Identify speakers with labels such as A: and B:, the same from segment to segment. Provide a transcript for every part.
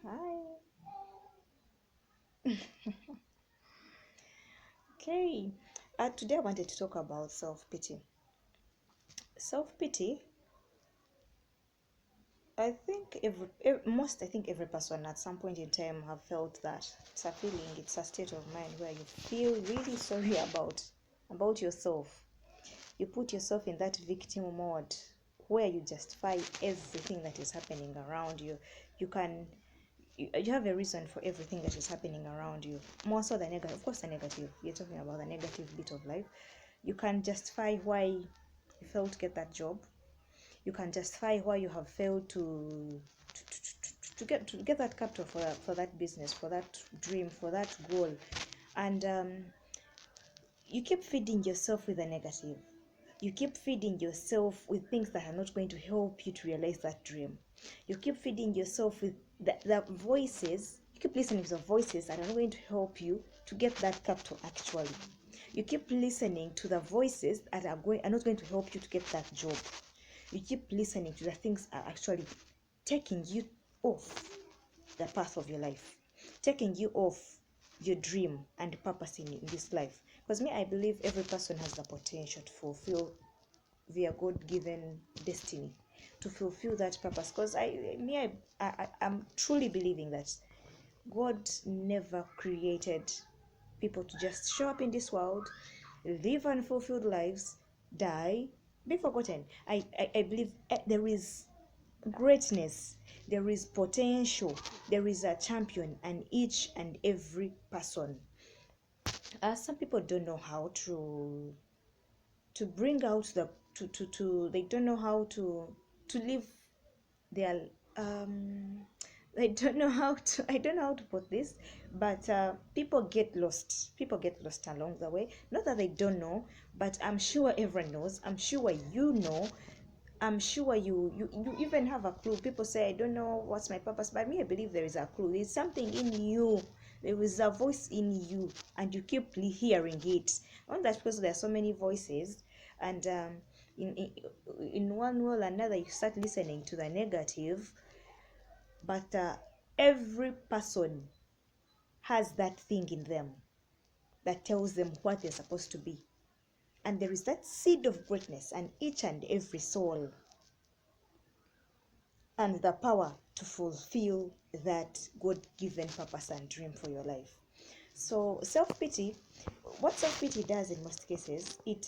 A: Hi. Okay. Today I wanted to talk about self-pity. Self-pity, I think every person at some point in time have felt that. It's a feeling, it's a state of mind where you feel really sorry about yourself. You put yourself in that victim mode where you justify everything that is happening around you. You can you have a reason for everything that is happening around you, more so the negative. Of course, the negative, you're talking about the negative bit of life. You can justify why you failed to get that job. You can justify why you have failed to get that capital for that business, for that dream, for that goal. And you keep feeding yourself with the negative. You keep feeding yourself with things that are not going to help you to realize that dream. You keep feeding yourself with the voices. You keep listening to the voices that are not going to help you to get that capital actually. You keep listening to the voices that are not going to help you to get that job. You keep listening to the things that are actually taking you off the path of your life, taking you off your dream and purpose in this life. Because me, I believe every person has the potential to fulfill their God-given destiny, to fulfill that purpose. Because I'm truly believing that God never created people to just show up in this world, live unfulfilled lives, die, be forgotten. I believe there is greatness, there is potential, there is a champion in each and every person. Some people don't know how to bring out they don't know how to live their I don't know how to put this, but people get lost along the way. Not that they don't know, but I'm sure everyone knows. I'm sure you know. I'm sure you even have a clue. People say, I don't know what's my purpose, but me, I believe there is a clue. There's something in you. There is a voice in you, and you keep hearing it. On that, because there are so many voices, and in in one way or another, you start listening to the negative. But every person has that thing in them that tells them what they're supposed to be, and there is that seed of greatness, and each and every soul and the power to fulfill that God-given purpose and dream for your life. So self-pity, what self-pity does in most cases, it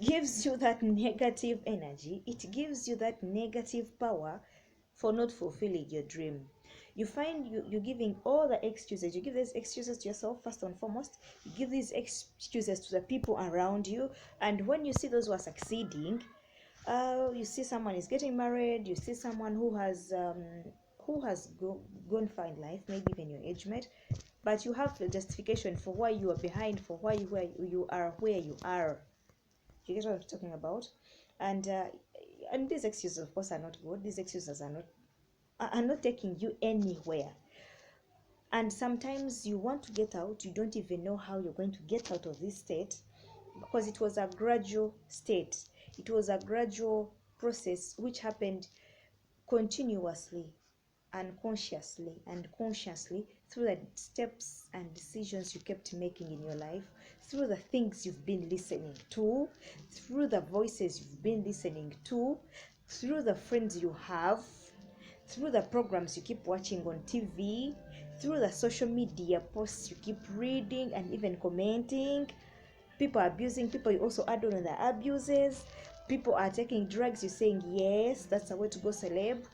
A: gives you that negative energy. It gives you that negative power for not fulfilling your dream. You find you're giving all the excuses. You give these excuses to yourself first and foremost. You give these excuses to the people around you. And when you see those who are succeeding, you see someone is getting married, you see someone who has gone far in life, maybe even your age mate, but you have the justification for why you are behind, for why you are where you are. You get what I'm talking about? And these excuses, of course, are not good. These excuses are not taking you anywhere. And sometimes you want to get out, you don't even know how you're going to get out of this state, because it was a gradual state. It was a gradual process which happened continuously, unconsciously and consciously, through the steps and decisions you kept making in your life, through the things you've been listening to, through the voices you've been listening to, through the friends you have, through the programs you keep watching on TV, through the social media posts you keep reading and even commenting. People are abusing people, you also add on the abuses. People are taking drugs, you're saying yes, that's the way to go celeb.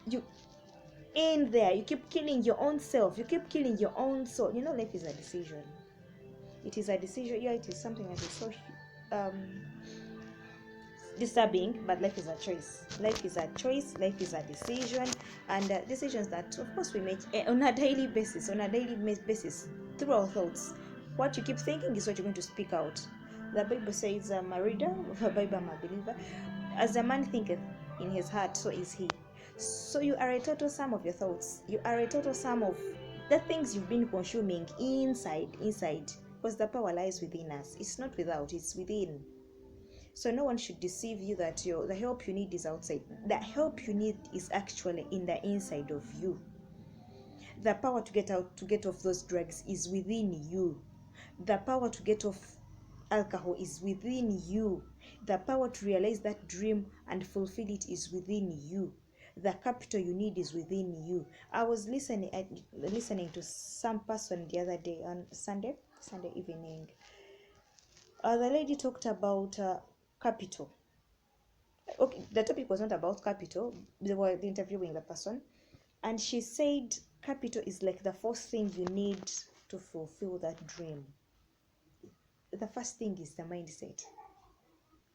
A: You in there, you keep killing your own self, you keep killing your own soul. Life is a decision. It is a decision. Yeah, it is something that is so um disturbing, but life is a choice. Life is a choice, life is a decision. And decisions that, of course, we make on a daily basis, through our thoughts. What you keep thinking is what you're going to speak out. The Bible says, I'm a reader of the Bible, I'm a believer. As a man thinketh in his heart, so is he. So you are a total sum of your thoughts. You are a total sum of the things you've been consuming inside, because the power lies within us. It's not without, it's within. So no one should deceive you that the help you need is outside. The help you need is actually in the inside of you. The power to get off those drugs is within you. The power to get off alcohol is within you. The power to realize that dream and fulfill it is within you. The capital you need is within you. I was listening to some person the other day on Sunday evening. The lady talked about capital. Okay, the topic was not about capital. They were interviewing the person, and she said capital is like the first thing you need to fulfill that dream. The first thing is the mindset.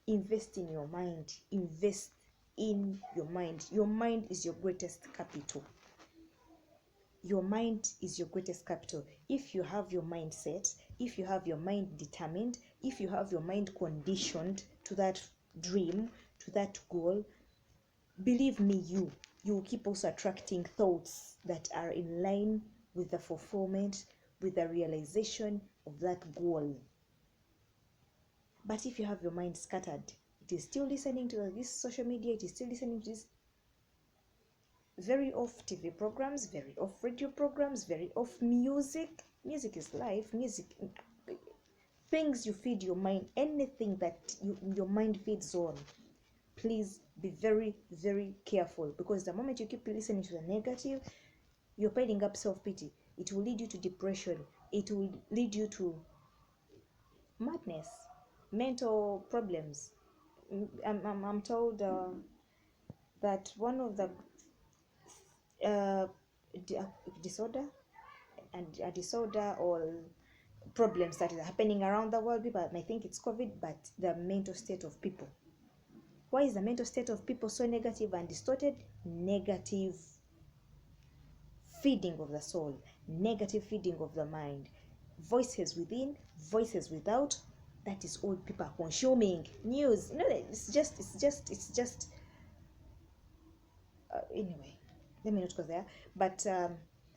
A: Invest in your mind. Invest in your mind. Your mind is your greatest capital. Your mind is your greatest capital. If you have your mindset, if you have your mind determined, if you have your mind conditioned to that dream, to that goal, believe me, you will keep also attracting thoughts that are in line with the fulfillment, with the realization of that goal. But if you have your mind scattered, it is still listening to this social media, it is still listening to this very off TV programs, very off radio programs, very off music. Music is life. Music, things you feed your mind, anything that your mind feeds on, please be very, very careful, because the moment you keep listening to the negative, you're piling up self-pity. It will lead you to depression. It will lead you to madness, mental problems. I'm told that one of the uh, disorder and a disorder or problems that is happening around the world, people may think it's COVID, but the mental state of people. Why is the mental state of people so negative and distorted? Negative feeding of the soul, negative feeding of the mind, voices within, voices without. That is all people are consuming. News, it's just anyway, let me not go there. But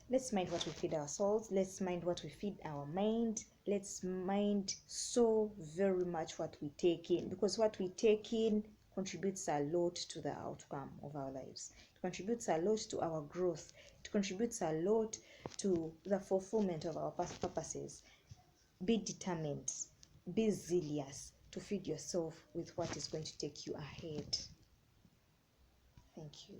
A: let's mind what we feed our souls. Let's mind what we feed our mind. Let's mind so very much what we take in, because what we take in contributes a lot to the outcome of our lives. It contributes a lot to our growth. It contributes a lot to the fulfillment of our purposes. Be determined, be zealous to feed yourself with what is going to take you ahead. Thank you.